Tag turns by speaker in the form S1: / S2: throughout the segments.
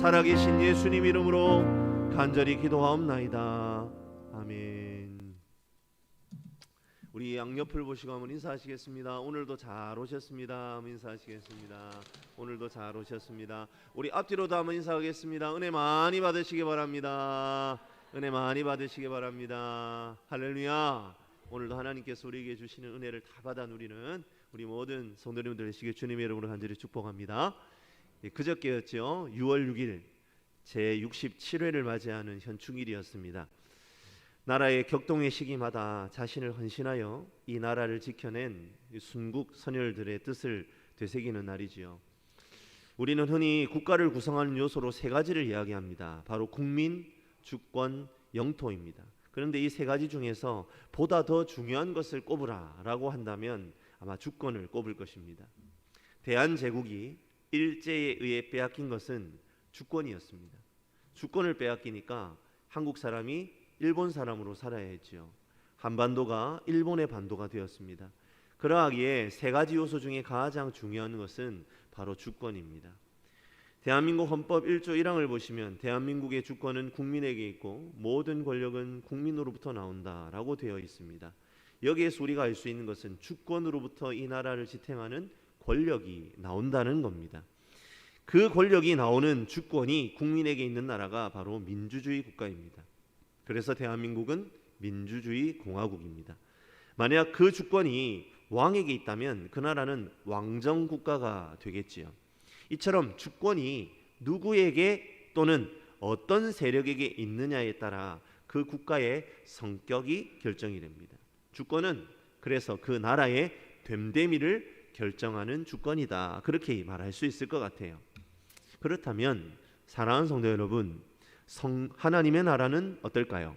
S1: 살아계신 예수님 이름으로 간절히 기도하옵나이다. 아멘. 우리 양옆을 보시고 한번 인사하시겠습니다. 오늘도 잘 오셨습니다. 한번 인사하시겠습니다. 오늘도 잘 오셨습니다. 우리 앞뒤로도 한번 인사하겠습니다. 은혜 많이 받으시기 바랍니다. 은혜 많이 받으시기 바랍니다. 할렐루야. 오늘도 하나님께서 우리에게 주시는 은혜를 다 받아 누리는 우리 모든 성도님들 되시길 주님의 이름으로 간절히 축복합니다. 그저께였죠. 6월 6일 제67회를 맞이하는 현충일이었습니다. 나라의 격동의 시기마다 자신을 헌신하여 이 나라를 지켜낸 순국 선열들의 뜻을 되새기는 날이지요. 우리는 흔히 국가를 구성하는 요소로 세 가지를 이야기합니다. 바로 국민, 주권, 영토입니다. 그런데 이 세 가지 중에서 보다 더 중요한 것을 꼽으라라고 한다면 아마 주권을 꼽을 것입니다. 대한제국이 일제에 의해 빼앗긴 것은 주권이었습니다. 주권을 빼앗기니까 한국 사람이 일본 사람으로 살아야 했지요. 한반도가 일본의 반도가 되었습니다. 그러하기에 세 가지 요소 중에 가장 중요한 것은 바로 주권입니다. 대한민국 헌법 1조 1항을 보시면 대한민국의 주권은 국민에게 있고 모든 권력은 국민으로부터 나온다라고 되어 있습니다. 여기에서 우리가 알 수 있는 것은 주권으로부터 이 나라를 지탱하는 권력이 나온다는 겁니다. 그 권력이 나오는 주권이 국민에게 있는 나라가 바로 민주주의 국가입니다. 그래서 대한민국은 민주주의 공화국입니다. 만약 그 주권이 왕에게 있다면 그 나라는 왕정 국가가 되겠지요. 이처럼 주권이 누구에게 또는 어떤 세력에게 있느냐에 따라 그 국가의 성격이 결정이 됩니다. 주권은 그래서 그 나라의 됨됨이를 결정하는 주권이다. 그렇게 말할 수 있을 것 같아요. 그렇다면 사랑하는 성도 여러분, 하나님의 나라는 어떨까요?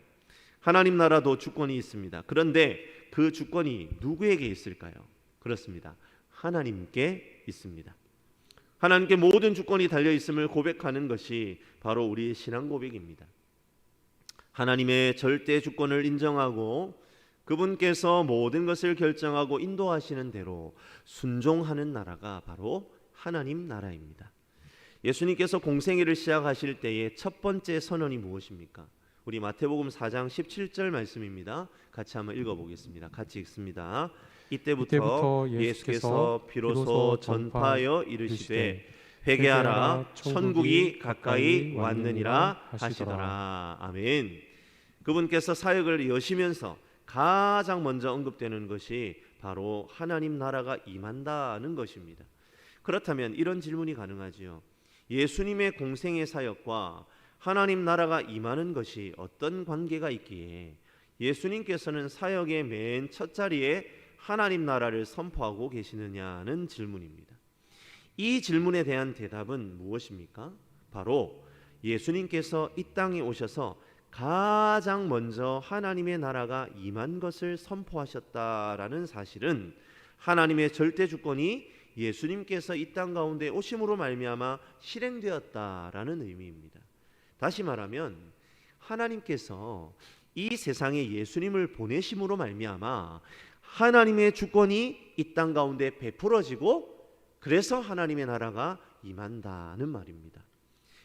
S1: 하나님 나라도 주권이 있습니다. 그런데 그 주권이 누구에게 있을까요? 그렇습니다. 하나님께 있습니다. 하나님께 모든 주권이 달려있음을 고백하는 것이 바로 우리의 신앙 고백입니다. 하나님의 절대 주권을 인정하고 그분께서 모든 것을 결정하고 인도하시는 대로 순종하는 나라가 바로 하나님 나라입니다. 예수님께서 공생애를 시작하실 때의 첫 번째 선언이 무엇입니까? 우리 마태복음 4장 17절 말씀입니다. 같이 한번 읽어보겠습니다. 같이 읽습니다. 이때부터 예수께서 비로소 전파하여 이르시되 회개하라 천국이 가까이 왔느니라 하시더라. 아멘. 그분께서 사역을 여시면서 가장 먼저 언급되는 것이 바로 하나님 나라가 임한다는 것입니다. 그렇다면 이런 질문이 가능하지요. 예수님의 공생의 사역과 하나님 나라가 임하는 것이 어떤 관계가 있기에 예수님께서는 사역의 맨 첫 자리에 하나님 나라를 선포하고 계시느냐는 질문입니다. 이 질문에 대한 대답은 무엇입니까? 바로 예수님께서 이 땅에 오셔서 가장 먼저 하나님의 나라가 임한 것을 선포하셨다라는 사실은 하나님의 절대 주권이 예수님께서 이 땅 가운데 오심으로 말미암아 실행되었다라는 의미입니다. 다시 말하면 하나님께서 이 세상에 예수님을 보내심으로 말미암아 하나님의 주권이 이 땅 가운데 베풀어지고 그래서 하나님의 나라가 임한다는 말입니다.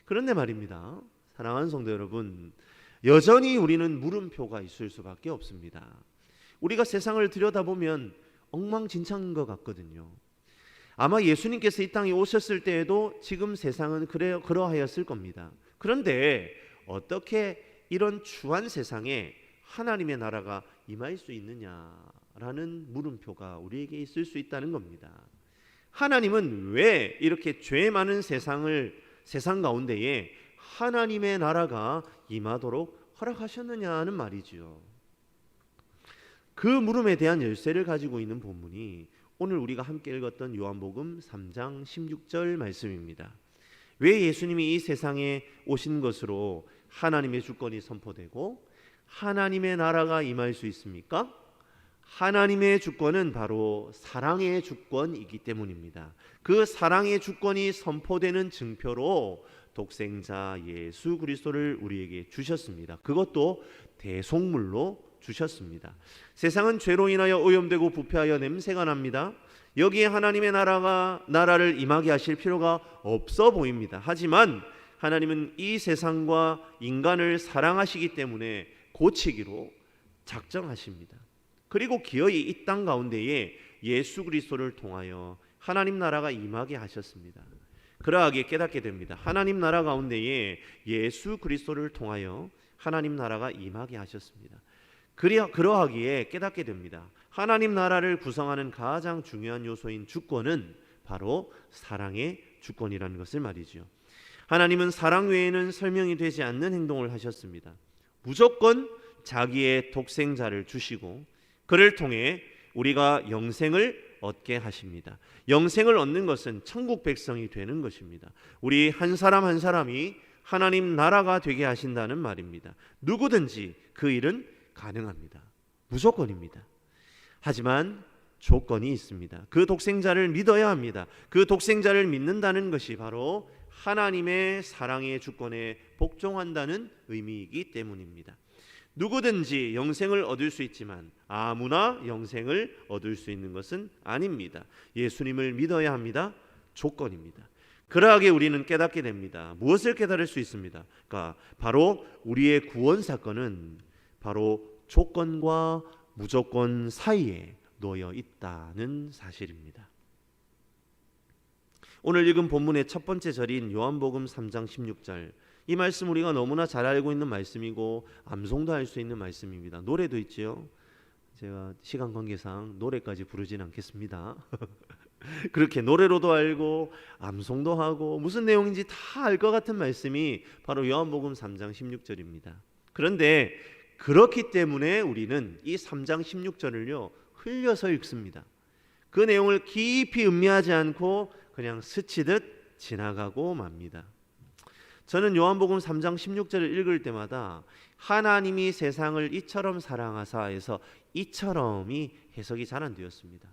S1: 그런데 말입니다. 사랑하는 성도 여러분, 여전히 우리는 물음표가 있을 수밖에 없습니다. 우리가 세상을 들여다보면 엉망진창인 것 같거든요. 아마 예수님께서 이 땅에 오셨을 때에도 지금 세상은 그러하였을 겁니다. 그런데 어떻게 이런 추한 세상에 하나님의 나라가 임할 수 있느냐라는 물음표가 우리에게 있을 수 있다는 겁니다. 하나님은 왜 이렇게 죄 많은 세상 가운데에 하나님의 나라가 임하도록 허락하셨느냐는 말이지요. 그 물음에 대한 열쇠를 가지고 있는 본문이 오늘 우리가 함께 읽었던 요한복음 3장 16절 말씀입니다. 왜 예수님이 이 세상에 오신 것으로 하나님의 주권이 선포되고 하나님의 나라가 임할 수 있습니까? 하나님의 주권은 바로 사랑의 주권이기 때문입니다. 그 사랑의 주권이 선포되는 증표로 독생자 예수 그리스도를 우리에게 주셨습니다. 그것도 대속물로 주셨습니다. 세상은 죄로 인하여 오염되고 부패하여 냄새가 납니다. 여기에 하나님의 나라를 임하게 하실 필요가 없어 보입니다. 하지만 하나님은 이 세상과 인간을 사랑하시기 때문에 고치기로 작정하십니다. 그리고 기어이 이 땅 가운데에 예수 그리스도를 통하여 하나님 나라가 임하게 하셨습니다. 그러하기에 깨닫게 됩니다. 하나님 나라 가운데에 예수 그리스도를 통하여 하나님 나라가 임하게 하셨습니다. 그러하기에 깨닫게 됩니다. 하나님 나라를 구성하는 가장 중요한 요소인 주권은 바로 사랑의 주권이라는 것을 말이죠. 하나님은 사랑 외에는 설명이 되지 않는 행동을 하셨습니다. 무조건 자기의 독생자를 주시고 그를 통해 우리가 영생을 얻게 하십니다. 영생을 얻는 것은 천국 백성이 되는 것입니다. 우리 한 사람 한 사람이 하나님 나라가 되게 하신다는 말입니다. 누구든지 그 일은 가능합니다. 무조건입니다. 하지만 조건이 있습니다. 그 독생자를 믿어야 합니다. 그 독생자를 믿는다는 것이 바로 하나님의 사랑의 주권에 복종한다는 의미이기 때문입니다. 누구든지 영생을 얻을 수 있지만 아무나 영생을 얻을 수 있는 것은 아닙니다. 예수님을 믿어야 합니다. 조건입니다. 그러하게 우리는 깨닫게 됩니다. 무엇을 깨달을 수 있습니다? 그러니까 바로 우리의 구원 사건은 바로 조건과 무조건 사이에 놓여 있다는 사실입니다. 오늘 읽은 본문의 첫 번째 절인 요한복음 3장 16절, 이 말씀 우리가 너무나 잘 알고 있는 말씀이고 암송도 할 수 있는 말씀입니다. 노래도 있지요. 제가 시간 관계상 노래까지 부르진 않겠습니다. 그렇게 노래로도 알고 암송도 하고 무슨 내용인지 다 알 것 같은 말씀이 바로 요한복음 3장 16절입니다. 그런데 그렇기 때문에 우리는 이 3장 16절을요 흘려서 읽습니다. 그 내용을 깊이 음미하지 않고 그냥 스치듯 지나가고 맙니다. 저는 요한복음 3장 16절을 읽을 때마다 하나님이 세상을 이처럼 사랑하사에서 이처럼이 해석이 잘 안 되었습니다.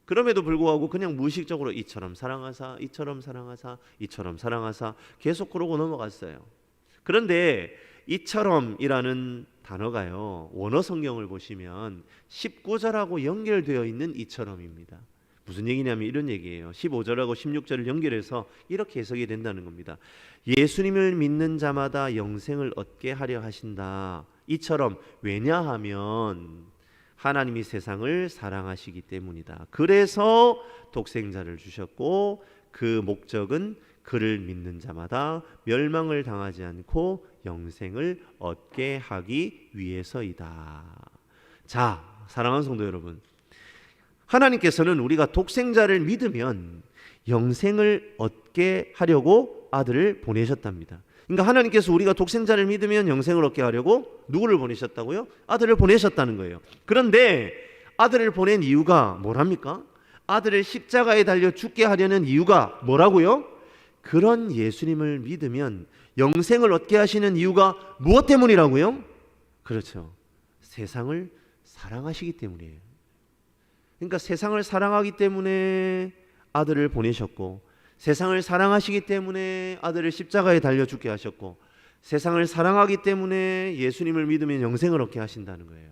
S1: 그럼에도 불구하고 그냥 무의식적으로 이처럼 사랑하사, 이처럼 사랑하사, 이처럼 사랑하사 계속 그러고 넘어갔어요. 그런데 이처럼이라는 단어가요, 원어 성경을 보시면 19절하고 연결되어 있는 이처럼입니다. 무슨 얘기냐면 이런 얘기예요. 15절하고 16절을 연결해서 이렇게 해석이 된다는 겁니다. 예수님을 믿는 자마다 영생을 얻게 하려 하신다. 이처럼, 왜냐하면 하나님이 세상을 사랑하시기 때문이다. 그래서 독생자를 주셨고 그 목적은 그를 믿는 자마다 멸망을 당하지 않고 영생을 얻게 하기 위해서이다. 자, 사랑하는 성도 여러분, 하나님께서는 우리가 독생자를 믿으면 영생을 얻게 하려고 아들을 보내셨답니다. 그러니까 하나님께서 우리가 독생자를 믿으면 영생을 얻게 하려고 누구를 보내셨다고요? 아들을 보내셨다는 거예요. 그런데 아들을 보낸 이유가 뭐랍니까? 아들을 십자가에 달려 죽게 하려는 이유가 뭐라고요? 그런 예수님을 믿으면 영생을 얻게 하시는 이유가 무엇 때문이라고요? 그렇죠. 세상을 사랑하시기 때문이에요. 그러니까 세상을 사랑하기 때문에 아들을 보내셨고, 세상을 사랑하시기 때문에 아들을 십자가에 달려 죽게 하셨고, 세상을 사랑하기 때문에 예수님을 믿으면 영생을 얻게 하신다는 거예요.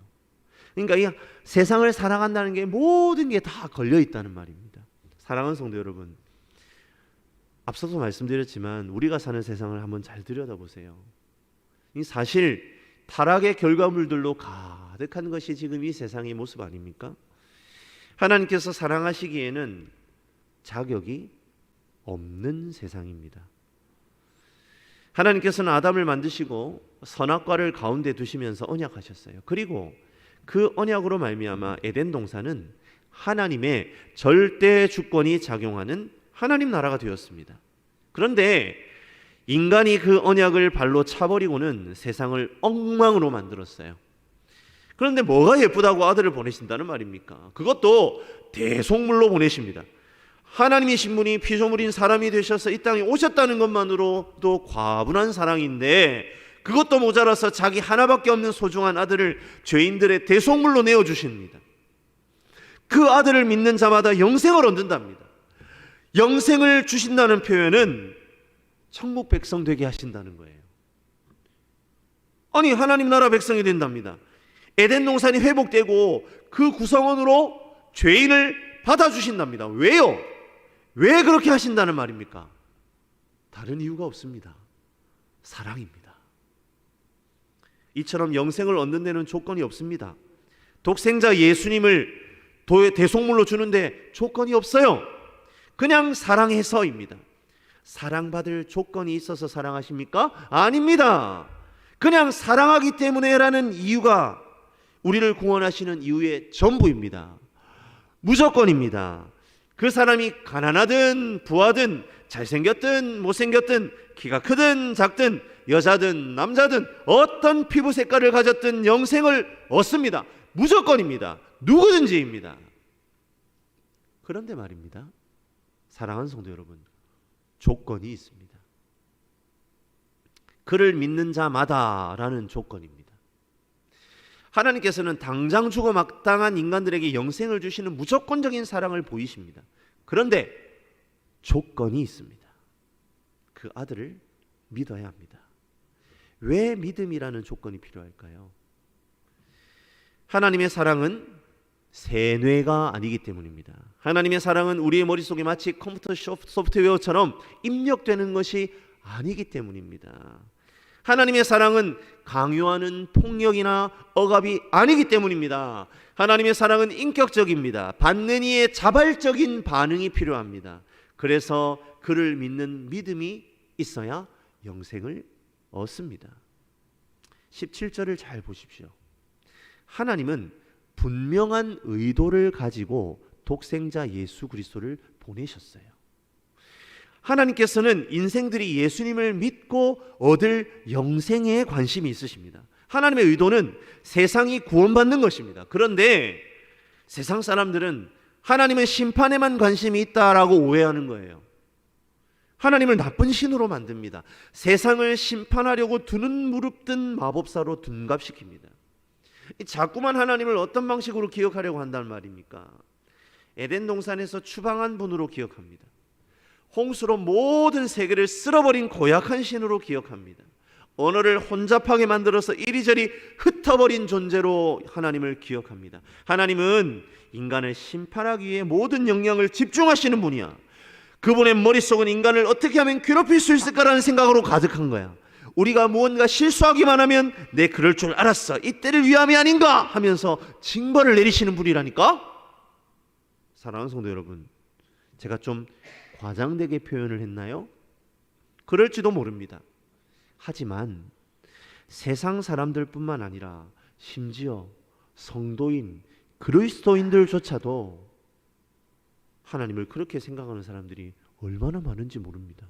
S1: 그러니까 이 세상을 사랑한다는 게 모든 게 다 걸려 있다는 말입니다. 사랑하는 성도 여러분, 앞서도 말씀드렸지만 우리가 사는 세상을 한번 잘 들여다보세요. 이 사실 타락의 결과물들로 가득한 것이 지금 이 세상의 모습 아닙니까? 하나님께서 사랑하시기에는 자격이 없는 세상입니다. 하나님께서는 아담을 만드시고 선악과를 가운데 두시면서 언약하셨어요. 그리고 그 언약으로 말미암아 에덴 동산은 하나님의 절대 주권이 작용하는 하나님 나라가 되었습니다. 그런데 인간이 그 언약을 발로 차버리고는 세상을 엉망으로 만들었어요. 그런데 뭐가 예쁘다고 아들을 보내신다는 말입니까? 그것도 대속물로 보내십니다. 하나님이신 분이 피조물인 사람이 되셔서 이 땅에 오셨다는 것만으로도 과분한 사랑인데, 그것도 모자라서 자기 하나밖에 없는 소중한 아들을 죄인들의 대속물로 내어주십니다. 그 아들을 믿는 자마다 영생을 얻는답니다. 영생을 주신다는 표현은 천국 백성 되게 하신다는 거예요. 아니, 하나님 나라 백성이 된답니다. 에덴 동산이 회복되고 그 구성원으로 죄인을 받아주신답니다. 왜요? 왜 그렇게 하신다는 말입니까? 다른 이유가 없습니다. 사랑입니다. 이처럼 영생을 얻는 데는 조건이 없습니다. 독생자 예수님을 대속물로 주는데 조건이 없어요. 그냥 사랑해서입니다. 사랑받을 조건이 있어서 사랑하십니까? 아닙니다. 그냥 사랑하기 때문에라는 이유가 우리를 구원하시는 이유의 전부입니다. 무조건입니다. 그 사람이 가난하든 부하든 잘생겼든 못생겼든 키가 크든 작든 여자든 남자든 어떤 피부 색깔을 가졌든 영생을 얻습니다. 무조건입니다. 누구든지입니다. 그런데 말입니다. 사랑하는 성도 여러분, 조건이 있습니다. 그를 믿는 자마다라는 조건입니다. 하나님께서는 당장 죽어 마땅한 인간들에게 영생을 주시는 무조건적인 사랑을 보이십니다. 그런데 조건이 있습니다. 그 아들을 믿어야 합니다. 왜 믿음이라는 조건이 필요할까요? 하나님의 사랑은 세뇌가 아니기 때문입니다. 하나님의 사랑은 우리의 머릿속에 마치 컴퓨터 소프트웨어처럼 입력되는 것이 아니기 때문입니다. 하나님의 사랑은 강요하는 폭력이나 억압이 아니기 때문입니다. 하나님의 사랑은 인격적입니다. 받는 이의 자발적인 반응이 필요합니다. 그래서 그를 믿는 믿음이 있어야 영생을 얻습니다. 17절을 잘 보십시오. 하나님은 분명한 의도를 가지고 독생자 예수 그리스도를 보내셨어요. 하나님께서는 인생들이 예수님을 믿고 얻을 영생에 관심이 있으십니다. 하나님의 의도는 세상이 구원받는 것입니다. 그런데 세상 사람들은 하나님은 심판에만 관심이 있다라고 오해하는 거예요. 하나님을 나쁜 신으로 만듭니다. 세상을 심판하려고 두는 무릎 뜬 마법사로 둔갑시킵니다. 자꾸만 하나님을 어떤 방식으로 기억하려고 한단 말입니까? 에덴 동산에서 추방한 분으로 기억합니다. 홍수로 모든 세계를 쓸어버린 고약한 신으로 기억합니다. 언어를 혼잡하게 만들어서 이리저리 흩어버린 존재로 하나님을 기억합니다. 하나님은 인간을 심판하기 위해 모든 영향을 집중하시는 분이야. 그분의 머릿속은 인간을 어떻게 하면 괴롭힐 수 있을까라는 생각으로 가득한 거야. 우리가 무언가 실수하기만 하면 내 그럴 줄 알았어, 이때를 위함이 아닌가 하면서 징벌을 내리시는 분이라니까. 사랑하는 성도 여러분, 제가 좀 과장되게 표현을 했나요? 그럴지도 모릅니다. 하지만 세상 사람들뿐만 아니라 심지어 성도인 그리스도인들조차도 하나님을 그렇게 생각하는 사람들이 얼마나 많은지 모릅니다.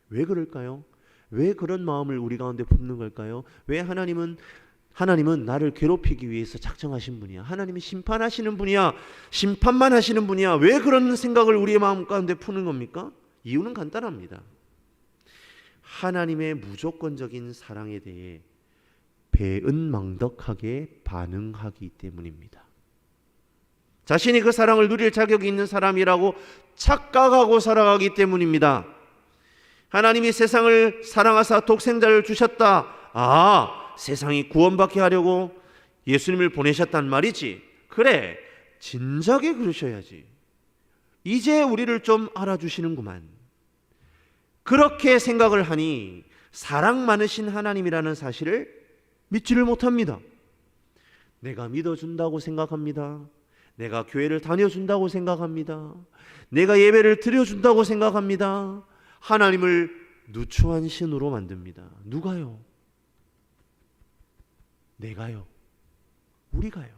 S1: 왜 그럴까요? 왜 그런 마음을 우리 가운데 품는 걸까요? 왜 하나님은 나를 괴롭히기 위해서 작정하신 분이야, 하나님이 심판하시는 분이야, 심판만 하시는 분이야, 왜 그런 생각을 우리의 마음 가운데 푸는 겁니까? 이유는 간단합니다. 하나님의 무조건적인 사랑에 대해 배은망덕하게 반응하기 때문입니다. 자신이 그 사랑을 누릴 자격이 있는 사람이라고 착각하고 살아가기 때문입니다. 하나님이 세상을 사랑하사 독생자를 주셨다. 세상이 구원받게 하려고 예수님을 보내셨단 말이지. 그래, 진작에 그러셔야지. 이제 우리를 좀 알아주시는구만. 그렇게 생각을 하니 사랑 많으신 하나님이라는 사실을 믿지를 못합니다. 내가 믿어준다고 생각합니다. 내가 교회를 다녀준다고 생각합니다. 내가 예배를 드려준다고 생각합니다. 하나님을 누추한 신으로 만듭니다. 누가요? 내가요? 우리가요?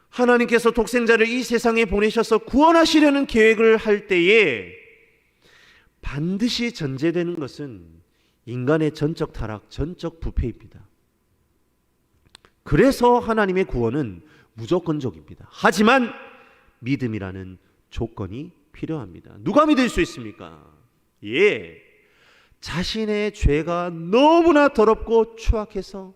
S1: 하나님께서 독생자를 이 세상에 보내셔서 구원하시려는 계획을 할 때에 반드시 전제되는 것은 인간의 전적 타락, 전적 부패입니다. 그래서 하나님의 구원은 무조건적입니다. 하지만 믿음이라는 조건이 필요합니다. 누가 믿을 수 있습니까? 자신의 죄가 너무나 더럽고 추악해서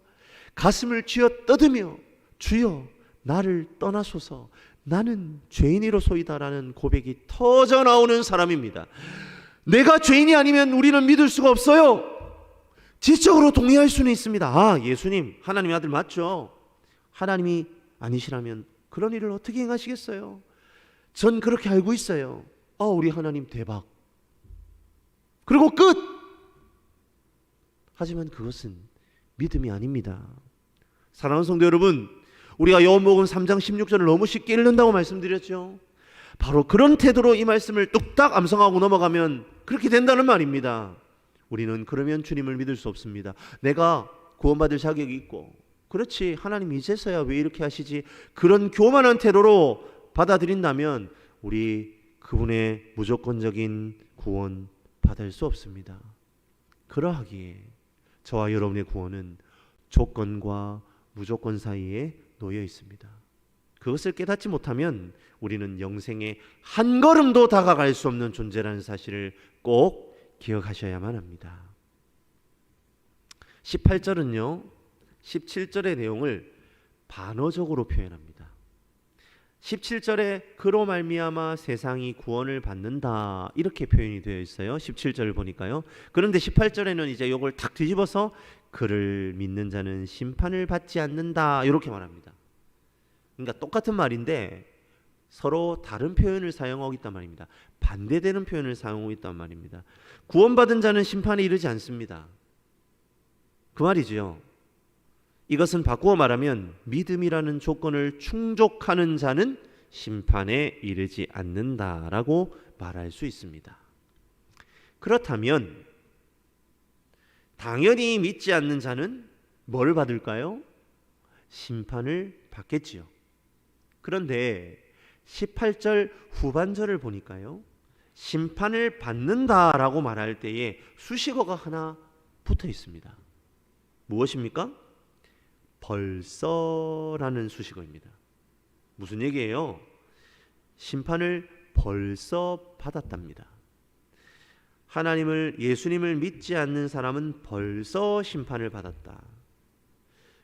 S1: 가슴을 쥐어 뜯으며 주여 나를 떠나소서, 나는 죄인이로소이다라는 고백이 터져 나오는 사람입니다. 내가 죄인이 아니면 우리는 믿을 수가 없어요. 지적으로 동의할 수는 있습니다. 예수님 하나님의 아들 맞죠? 하나님이 아니시라면 그런 일을 어떻게 행하시겠어요? 전 그렇게 알고 있어요. 우리 하나님 대박. 그리고 끝. 하지만 그것은 믿음이 아닙니다. 사랑하는 성도 여러분, 우리가 요한복음 3장 16절을 너무 쉽게 읽는다고 말씀드렸죠. 바로 그런 태도로 이 말씀을 뚝딱 암송하고 넘어가면 그렇게 된다는 말입니다. 우리는 그러면 주님을 믿을 수 없습니다. 내가 구원받을 자격이 있고, 그렇지, 하나님 이제서야 왜 이렇게 하시지, 그런 교만한 태도로 받아들인다면 우리 그분의 무조건적인 구원 받을 수 없습니다. 그러하기에 저와 여러분의 구원은 조건과 무조건 사이에 놓여 있습니다. 그것을 깨닫지 못하면 우리는 영생에 한 걸음도 다가갈 수 없는 존재라는 사실을 꼭 기억하셔야만 합니다. 18절은요 17절의 내용을 반어적으로 표현합니다. 17절에 그로 말미암아 세상이 구원을 받는다 이렇게 표현이 되어 있어요. 17절을 보니까요. 그런데 18절에는 이제 이걸 탁 뒤집어서 그를 믿는 자는 심판을 받지 않는다 이렇게 말합니다. 그러니까 똑같은 말인데 서로 다른 표현을 사용하고 있단 말입니다. 반대되는 표현을 사용하고 있단 말입니다. 구원받은 자는 심판에 이르지 않습니다. 그 말이죠. 이것은 바꾸어 말하면 믿음이라는 조건을 충족하는 자는 심판에 이르지 않는다라고 말할 수 있습니다. 그렇다면 당연히 믿지 않는 자는 뭘 받을까요? 심판을 받겠지요. 그런데 18절 후반절을 보니까요, 심판을 받는다라고 말할 때에 수식어가 하나 붙어 있습니다. 무엇입니까? 벌써라는 수식어입니다. 무슨 얘기예요? 심판을 벌써 받았답니다. 하나님을, 예수님을 믿지 않는 사람은 벌써 심판을 받았다.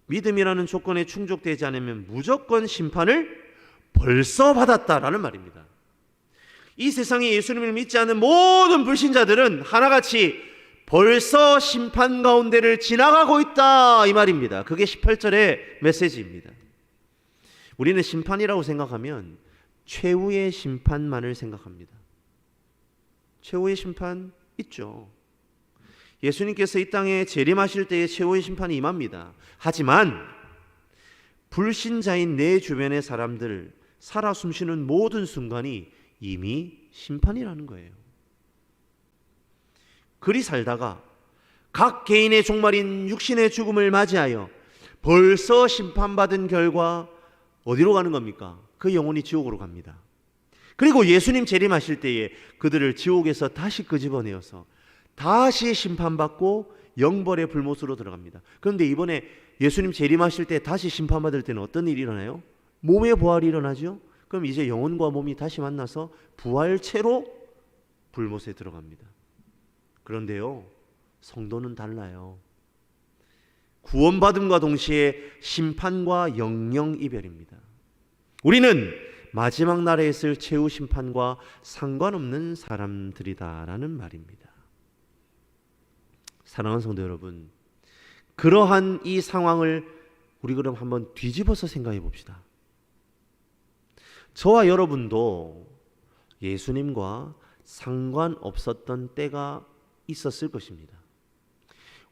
S1: 믿음이라는 조건에 충족되지 않으면 무조건 심판을 벌써 받았다라는 말입니다. 이 세상에 예수님을 믿지 않는 모든 불신자들은 하나같이 벌써 심판 가운데를 지나가고 있다 이 말입니다. 그게 18절의 메시지입니다. 우리는 심판이라고 생각하면 최후의 심판만을 생각합니다. 최후의 심판 있죠. 예수님께서 이 땅에 재림하실 때의 최후의 심판이 임합니다. 하지만 불신자인 내 주변의 사람들, 살아 숨쉬는 모든 순간이 이미 심판이라는 거예요. 그리 살다가 각 개인의 종말인 육신의 죽음을 맞이하여 벌써 심판받은 결과 어디로 가는 겁니까? 그 영혼이 지옥으로 갑니다. 그리고 예수님 재림하실 때에 그들을 지옥에서 다시 끄집어내어서 다시 심판받고 영벌의 불못으로 들어갑니다. 그런데 이번에 예수님 재림하실 때 다시 심판받을 때는 어떤 일이 일어나요? 몸의 부활이 일어나죠. 그럼 이제 영혼과 몸이 다시 만나서 부활체로 불못에 들어갑니다. 그런데요, 성도는 달라요. 구원받음과 동시에 심판과 영영 이별입니다. 우리는 마지막 날에 있을 최후 심판과 상관없는 사람들이다라는 말입니다. 사랑하는 성도 여러분, 그러한 이 상황을 우리 그럼 한번 뒤집어서 생각해 봅시다. 저와 여러분도 예수님과 상관없었던 때가 있었을 것입니다.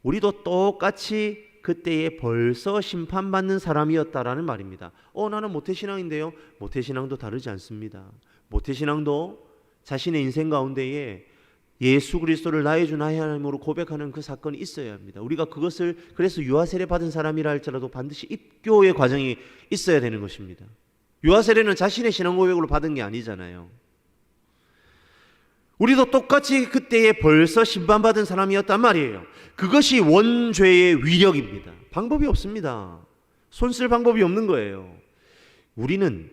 S1: 우리도 똑같이 그때에 벌써 심판받는 사람이었다라는 말입니다. 나는 모태신앙인데요. 모태신앙도 다르지 않습니다. 모태신앙도 자신의 인생 가운데에 예수 그리스도를 나의 주 나의 하나님으로 고백하는 그 사건이 있어야 합니다. 우리가 그것을 그래서 유아세례 받은 사람이라 할지라도 반드시 입교의 과정이 있어야 되는 것입니다. 유아세례는 자신의 신앙 고백으로 받은 게 아니잖아요. 우리도 똑같이 그때에 벌써 심판받은 사람이었단 말이에요. 그것이 원죄의 위력입니다. 방법이 없습니다. 손쓸 방법이 없는 거예요. 우리는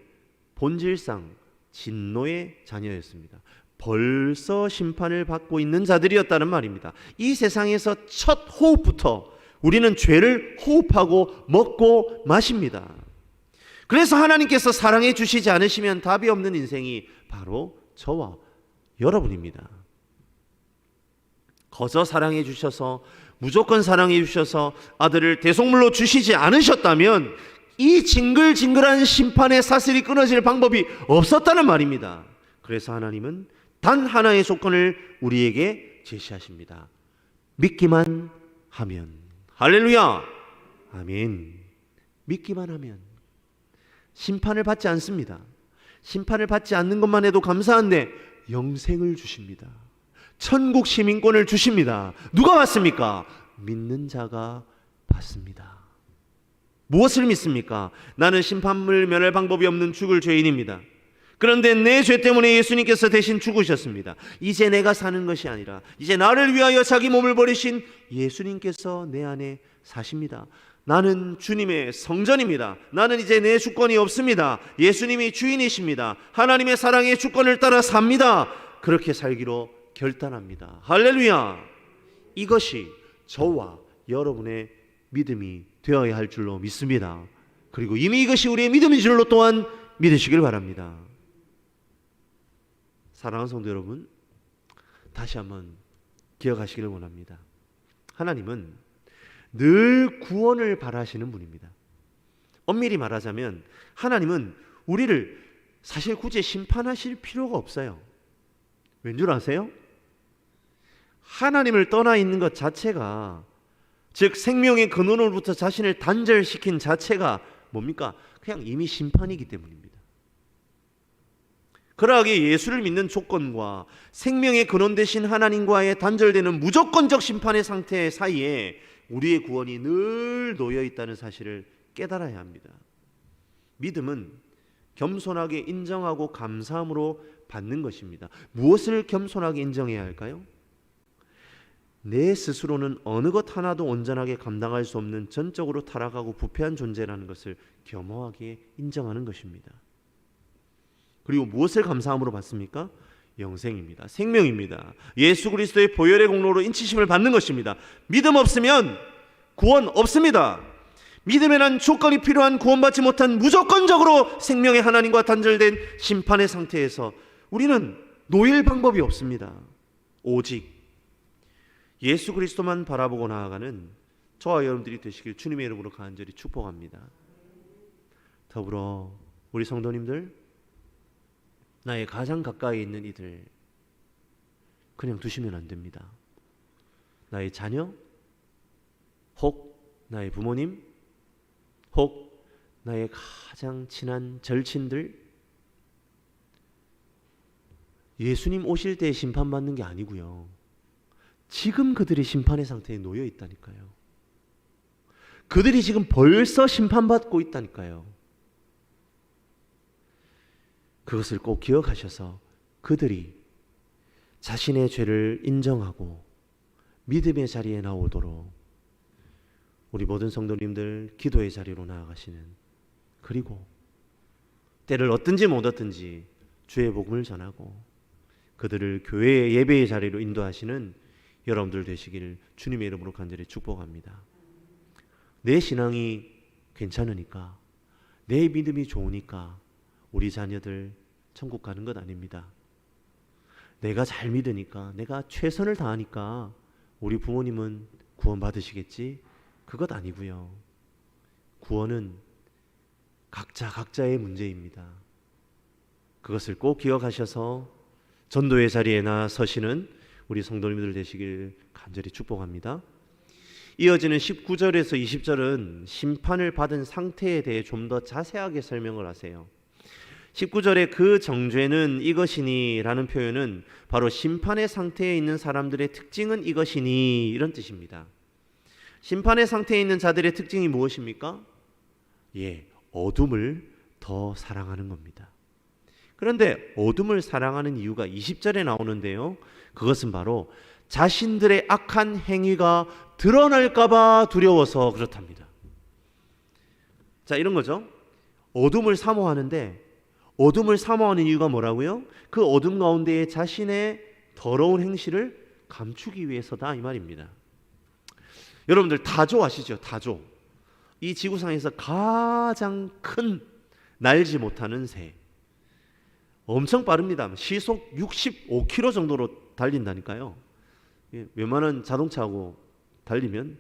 S1: 본질상 진노의 자녀였습니다. 벌써 심판을 받고 있는 자들이었다는 말입니다. 이 세상에서 첫 호흡부터 우리는 죄를 호흡하고 먹고 마십니다. 그래서 하나님께서 사랑해 주시지 않으시면 답이 없는 인생이 바로 저와 여러분입니다. 거저 사랑해 주셔서, 무조건 사랑해 주셔서 아들을 대속물로 주시지 않으셨다면 이 징글징글한 심판의 사슬이 끊어질 방법이 없었다는 말입니다. 그래서 하나님은 단 하나의 조건을 우리에게 제시하십니다. 믿기만 하면, 할렐루야, 아멘. 믿기만 하면 심판을 받지 않습니다. 심판을 받지 않는 것만 해도 감사한데 영생을 주십니다. 천국 시민권을 주십니다. 누가 받습니까? 믿는 자가 받습니다. 무엇을 믿습니까? 나는 심판을 면할 방법이 없는 죽을 죄인입니다. 그런데 내 죄 때문에 예수님께서 대신 죽으셨습니다. 이제 내가 사는 것이 아니라 이제 나를 위하여 자기 몸을 버리신 예수님께서 내 안에 사십니다. 나는 주님의 성전입니다. 나는 이제 내 주권이 없습니다. 예수님이 주인이십니다. 하나님의 사랑의 주권을 따라 삽니다. 그렇게 살기로 결단합니다. 할렐루야. 이것이 저와 여러분의 믿음이 되어야 할 줄로 믿습니다. 그리고 이미 이것이 우리의 믿음인 줄로 또한 믿으시길 바랍니다. 사랑하는 성도 여러분, 다시 한번 기억하시기를 원합니다. 하나님은 늘 구원을 바라시는 분입니다. 엄밀히 말하자면 하나님은 우리를 사실 굳이 심판하실 필요가 없어요. 왠 줄 아세요? 하나님을 떠나 있는 것 자체가, 즉 생명의 근원으로부터 자신을 단절시킨 자체가 뭡니까? 그냥 이미 심판이기 때문입니다. 그러하기에 예수를 믿는 조건과 생명의 근원 되신 하나님과의 단절되는 무조건적 심판의 상태 사이에 우리의 구원이 늘 놓여 있다는 사실을 깨달아야 합니다. 믿음은 겸손하게 인정하고 감사함으로 받는 것입니다. 무엇을 겸손하게 인정해야 할까요? 내 스스로는 어느 것 하나도 온전하게 감당할 수 없는 전적으로 타락하고 부패한 존재라는 것을 겸허하게 인정하는 것입니다. 그리고 무엇을 감사함으로 받습니까? 영생입니다. 생명입니다. 예수 그리스도의 보혈의 공로로 인치심을 받는 것입니다. 믿음 없으면 구원 없습니다. 믿음에는 조건이 필요한 구원받지 못한 무조건적으로 생명의 하나님과 단절된 심판의 상태에서 우리는 놓일 방법이 없습니다. 오직 예수 그리스도만 바라보고 나아가는 저와 여러분들이 되시길 주님의 이름으로 간절히 축복합니다. 더불어 우리 성도님들, 나의 가장 가까이 있는 이들 그냥 두시면 안 됩니다. 나의 자녀, 혹 나의 부모님, 혹 나의 가장 친한 절친들, 예수님 오실 때 심판받는 게 아니고요, 지금 그들이 심판의 상태에 놓여 있다니까요. 그들이 지금 벌써 심판받고 있다니까요. 그것을 꼭 기억하셔서 그들이 자신의 죄를 인정하고 믿음의 자리에 나오도록 우리 모든 성도님들 기도의 자리로 나아가시는, 그리고 때를 얻든지 못 얻든지 주의 복음을 전하고 그들을 교회의 예배의 자리로 인도하시는 여러분들 되시기를 주님의 이름으로 간절히 축복합니다. 내 신앙이 괜찮으니까, 내 믿음이 좋으니까 우리 자녀들 천국 가는 것 아닙니다. 내가 잘 믿으니까, 내가 최선을 다하니까 우리 부모님은 구원 받으시겠지? 그것 아니고요. 구원은 각자의 문제입니다. 그것을 꼭 기억하셔서 전도의 자리에 나서시는 우리 성도님들 되시길 간절히 축복합니다. 이어지는 19절에서 20절은 심판을 받은 상태에 대해 좀 더 자세하게 설명을 하세요. 19절의 그 정죄는 이것이니 라는 표현은 바로 심판의 상태에 있는 사람들의 특징은 이것이니 이런 뜻입니다. 심판의 상태에 있는 자들의 특징이 무엇입니까? 어둠을 더 사랑하는 겁니다. 그런데 어둠을 사랑하는 이유가 20절에 나오는데요, 그것은 바로 자신들의 악한 행위가 드러날까봐 두려워서 그렇답니다. 자, 이런 거죠. 어둠을 사모하는데, 어둠을 사모하는 이유가 뭐라고요? 그 어둠 가운데에 자신의 더러운 행실을 감추기 위해서다, 이 말입니다. 여러분들 다조 아시죠? 다조. 이 지구상에서 가장 큰 날지 못하는 새, 엄청 빠릅니다. 시속 65km 정도로 달린다니까요. 웬만한 자동차하고 달리면,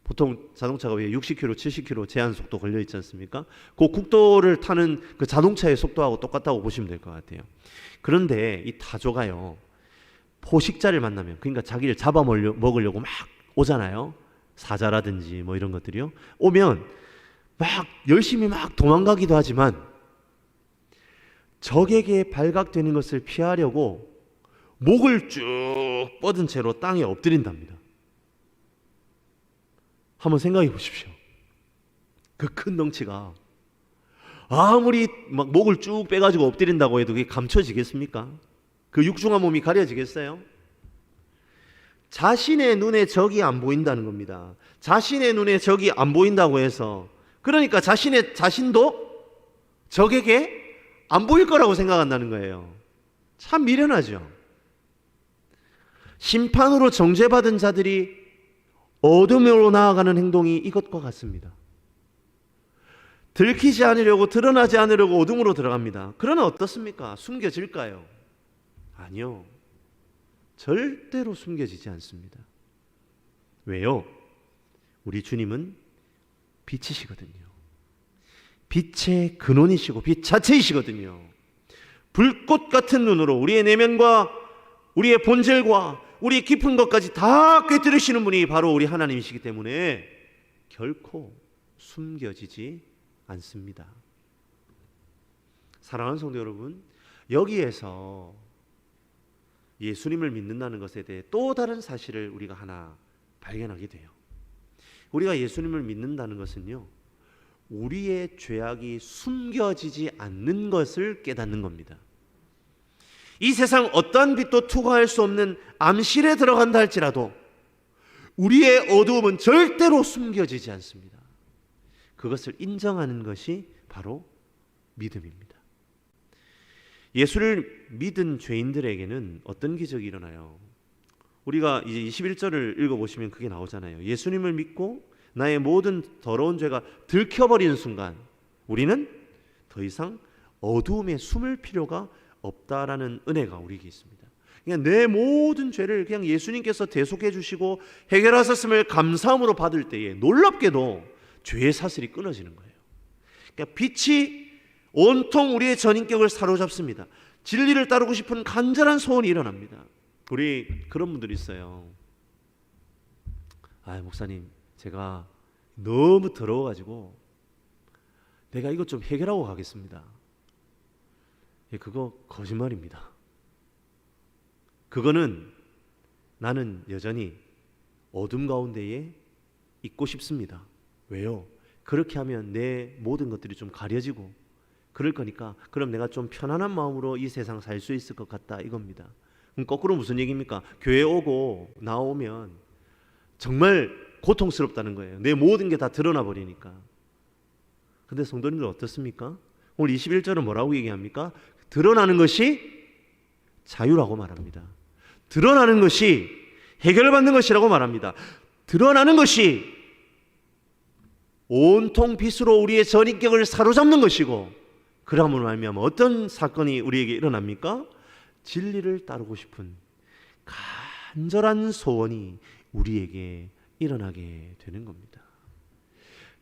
S1: 보통 자동차가 왜 60km, 70km 제한 속도 걸려 있지 않습니까? 그 국도를 타는 그 자동차의 속도하고 똑같다고 보시면 될 것 같아요. 그런데 이 타조가요, 포식자를 만나면, 그러니까 자기를 잡아먹으려고 막 오잖아요. 사자라든지 뭐 이런 것들이요. 오면 막 열심히 막 도망가기도 하지만 적에게 발각되는 것을 피하려고 목을 쭉 뻗은 채로 땅에 엎드린답니다. 한번 생각해 보십시오. 그 큰 덩치가 아무리 막 목을 쭉 빼가지고 엎드린다고 해도 그게 감춰지겠습니까? 그 육중한 몸이 가려지겠어요? 자신의 눈에 적이 안 보인다는 겁니다. 자신의 눈에 적이 안 보인다고 해서, 그러니까 자신도 적에게 안 보일 거라고 생각한다는 거예요. 참 미련하죠. 심판으로 정죄받은 자들이 어둠으로 나아가는 행동이 이것과 같습니다. 들키지 않으려고, 드러나지 않으려고 어둠으로 들어갑니다. 그러나 어떻습니까? 숨겨질까요? 아니요. 절대로 숨겨지지 않습니다. 왜요? 우리 주님은 빛이시거든요. 빛의 근원이시고 빛 자체이시거든요. 불꽃 같은 눈으로 우리의 내면과 우리의 본질과 우리의 깊은 것까지 다 꿰뚫으시는 분이 바로 우리 하나님이시기 때문에 결코 숨겨지지 않습니다. 사랑하는 성도 여러분, 여기에서 예수님을 믿는다는 것에 대해 또 다른 사실을 우리가 하나 발견하게 돼요. 우리가 예수님을 믿는다는 것은요, 우리의 죄악이 숨겨지지 않는 것을 깨닫는 겁니다. 이 세상 어떠한 빛도 투과할 수 없는 암실에 들어간다 할지라도 우리의 어두움은 절대로 숨겨지지 않습니다. 그것을 인정하는 것이 바로 믿음입니다. 예수를 믿은 죄인들에게는 어떤 기적이 일어나요? 우리가 이제 21절을 읽어보시면 그게 나오잖아요. 예수님을 믿고 나의 모든 더러운 죄가 들켜버리는 순간 우리는 더 이상 어두움에 숨을 필요가 없다라는 은혜가 우리에게 있습니다. 그냥 내 모든 죄를 그냥 예수님께서 대속해 주시고 해결하셨음을 감사함으로 받을 때에 놀랍게도 죄의 사슬이 끊어지는 거예요. 그러니까 빛이 온통 우리의 전인격을 사로잡습니다. 진리를 따르고 싶은 간절한 소원이 일어납니다. 우리 그런 분들이 있어요. 목사님, 제가 너무 더러워가지고 내가 이것 좀 해결하고 가겠습니다. 그거 거짓말입니다. 그거는 나는 여전히 어둠 가운데에 있고 싶습니다. 왜요? 그렇게 하면 내 모든 것들이 좀 가려지고 그럴 거니까 그럼 내가 좀 편안한 마음으로 이 세상 살 수 있을 것 같다 이겁니다. 그럼 거꾸로 무슨 얘기입니까? 교회 오고 나오면 정말 고통스럽다는 거예요. 내 모든 게 다 드러나 버리니까. 근데 성도님들 어떻습니까? 오늘 21절은 뭐라고 얘기합니까? 드러나는 것이 자유라고 말합니다. 드러나는 것이 해결받는 것이라고 말합니다. 드러나는 것이 온통 빛으로 우리의 전인격을 사로잡는 것이고, 그러므로 말미암아 어떤 사건이 우리에게 일어납니까? 진리를 따르고 싶은 간절한 소원이 우리에게 일어나게 되는 겁니다.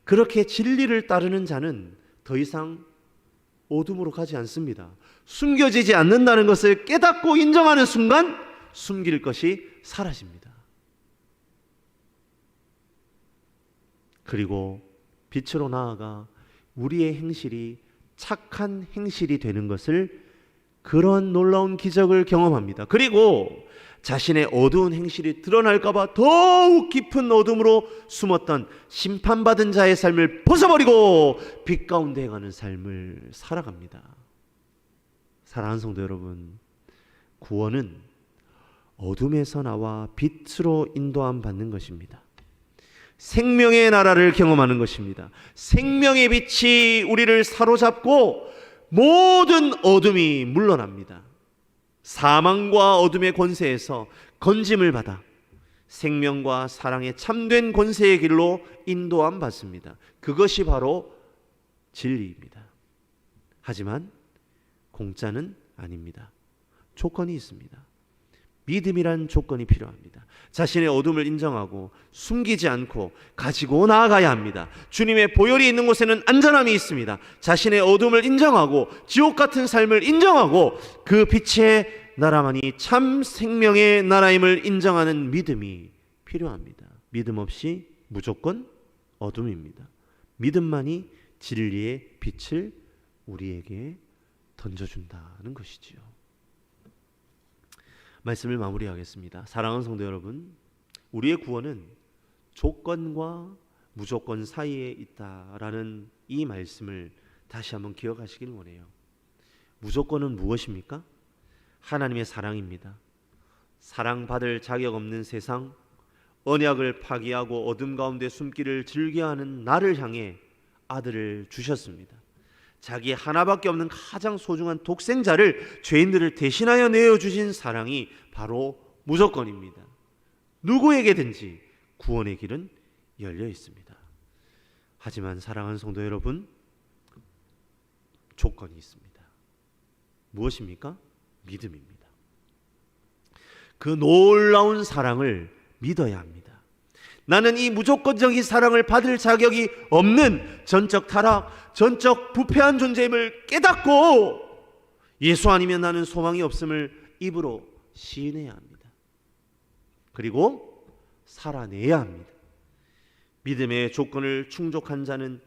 S1: 그렇게 진리를 따르는 자는 더 이상 어둠으로 가지 않습니다. 숨겨지지 않는다는 것을 깨닫고 인정하는 순간 숨길 것이 사라집니다. 그리고 빛으로 나아가 우리의 행실이 착한 행실이 되는 것을, 그런 놀라운 기적을 경험합니다. 그리고 자신의 어두운 행실이 드러날까 봐 더욱 깊은 어둠으로 숨었던 심판받은 자의 삶을 벗어버리고 빛 가운데 행하는 삶을 살아갑니다. 사랑하는 성도 여러분, 구원은 어둠에서 나와 빛으로 인도함 받는 것입니다. 생명의 나라를 경험하는 것입니다. 생명의 빛이 우리를 사로잡고 모든 어둠이 물러납니다. 사망과 어둠의 권세에서 건짐을 받아 생명과 사랑의 참된 권세의 길로 인도함 받습니다. 그것이 바로 진리입니다. 하지만 공짜는 아닙니다. 조건이 있습니다. 믿음이란 조건이 필요합니다. 자신의 어둠을 인정하고 숨기지 않고 가지고 나아가야 합니다. 주님의 보혈이 있는 곳에는 안전함이 있습니다. 자신의 어둠을 인정하고 지옥 같은 삶을 인정하고 그 빛의 나라만이 참 생명의 나라임을 인정하는 믿음이 필요합니다. 믿음 없이 무조건 어둠입니다. 믿음만이 진리의 빛을 우리에게 던져준다는 것이지요. 말씀을 마무리하겠습니다. 사랑하는 성도 여러분, 우리의 구원은 조건과 무조건 사이에 있다라는 이 말씀을 다시 한번 기억하시길 원해요. 무조건은 무엇입니까? 하나님의 사랑입니다. 사랑받을 자격 없는 세상, 언약을 파기하고 어둠 가운데 숨기를 즐겨하는 나를 향해 아들을 주셨습니다. 자기 하나밖에 없는 가장 소중한 독생자를, 죄인들을 대신하여 내어주신 사랑이 바로 무조건입니다. 누구에게든지 구원의 길은 열려 있습니다. 하지만 사랑하는 성도 여러분, 조건이 있습니다. 무엇입니까? 믿음입니다. 그 놀라운 사랑을 믿어야 합니다. 나는 이 무조건적인 사랑을 받을 자격이 없는 전적 타락, 전적 부패한 존재임을 깨닫고 예수 아니면 나는 소망이 없음을 입으로 시인해야 합니다. 그리고 살아내야 합니다. 믿음의 조건을 충족한 자는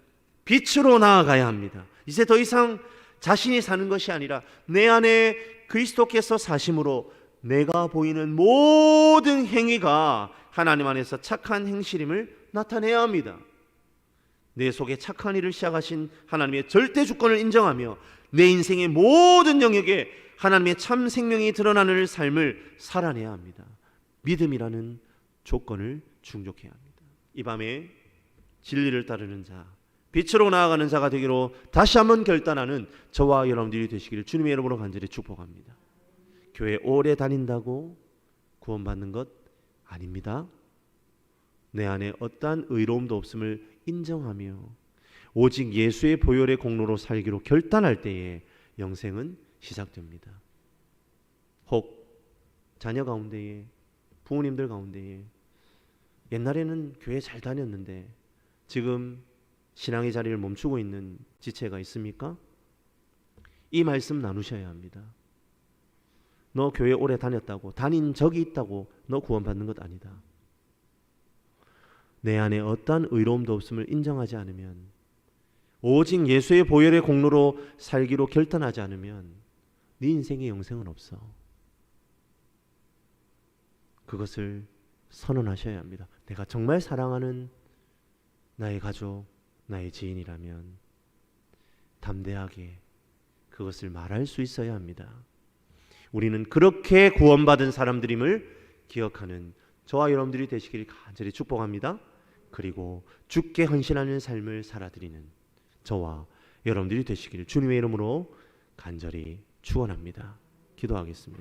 S1: 빛으로 나아가야 합니다. 이제 더 이상 자신이 사는 것이 아니라 내 안에 그리스도께서 사심으로 내가 보이는 모든 행위가 하나님 안에서 착한 행실임을 나타내야 합니다. 내 속에 착한 일을 시작하신 하나님의 절대 주권을 인정하며 내 인생의 모든 영역에 하나님의 참 생명이 드러나는 삶을 살아내야 합니다. 믿음이라는 조건을 충족해야 합니다. 이 밤에 진리를 따르는 자, 빛으로 나아가는 자가 되기로 다시 한번 결단하는 저와 여러분들이 되시기를 주님의 이름으로 간절히 축복합니다. 교회 오래 다닌다고 구원받는 것 아닙니다. 내 안에 어떠한 의로움도 없음을 인정하며 오직 예수의 보혈의 공로로 살기로 결단할 때에 영생은 시작됩니다. 혹 자녀 가운데에, 부모님들 가운데에 옛날에는 교회 잘 다녔는데 지금 신앙의 자리를 멈추고 있는 지체가 있습니까? 이 말씀 나누셔야 합니다. 너 교회 오래 다녔다고, 다닌 적이 있다고 너 구원받는 것 아니다. 내 안에 어떠한 의로움도 없음을 인정하지 않으면, 오직 예수의 보혈의 공로로 살기로 결단하지 않으면 네 인생에 영생은 없어. 그것을 선언하셔야 합니다. 내가 정말 사랑하는 나의 가족, 나의 지인이라면 담대하게 그것을 말할 수 있어야 합니다. 우리는 그렇게 구원받은 사람들임을 기억하는 저와 여러분들이 되시기를 간절히 축복합니다. 그리고 주께 헌신하는 삶을 살아드리는 저와 여러분들이 되시기를 주님의 이름으로 간절히 축원합니다. 기도하겠습니다.